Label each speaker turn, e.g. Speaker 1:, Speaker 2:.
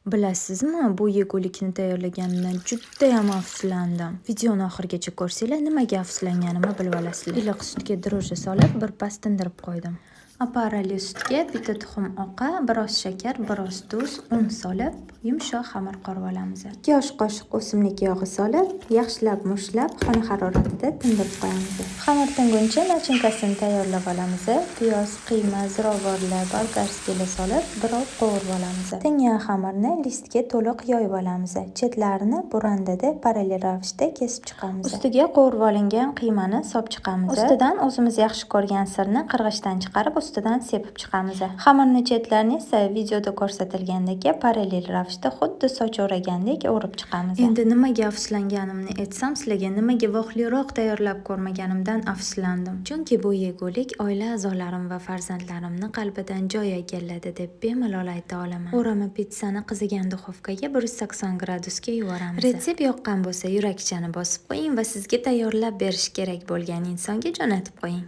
Speaker 1: Bilasizmi, bu yegulikni tayyorlaganimdan judayam afsuslandim. Videoni oxirigacha ko'rsanglar, nimaga afsuslanganimni bilib olasizlar. Iliq sutga dro'jja solib, birpas tindirib qo'ydim. Aparali sutga bitta tuxum oqa, biroz shakar, biroz tuz, un solib, yumshoq xamir qorib olamiz. 2 osh qoshiq o'simlik yog'i solib, yaxshilab muzlab, xona haroratida tindirib qo'yamiz. Xamir tinguncha nachinkasini tayyorlab olamiz. Piyoz, qiyma, ziravorlar, bolgarskilar solib, biroz qovurib olamiz. Tingan xamirni listga to'liq yoyib olamiz. Chetlarini burandada parallel ravishda kesib chiqamiz. Ustiga qovurib olingan qiymani solib chiqamiz. Ustidan o'zimiz yaxshi ko'rgan sirni qirg'ichdan chiqarib, ustidan sepib chiqamiz. Xamirni chetlarini esa videoda ko'rsatilgandek parallel ravishda xuddi soch o'ragandek o'rib chiqamiz. Endi nimaga afsuslanganimni aytsam, sizlarga nimaga vohliroq tayyorlab ko'rmaganimdan afsuslandim. Chunki bu yegulik oila a'zolarim va farzandlarimni qalbidan joy egalladi deb bemalol ayta olaman. O'rama pitssani qizigan duxovkaga 180 gradusga yuboramiz. Retsept yoqqan bo'lsa, yurakchani bosib qo'ying va sizga tayyorlab berish kerak bo'lgan insonga jo'natib qo'ying.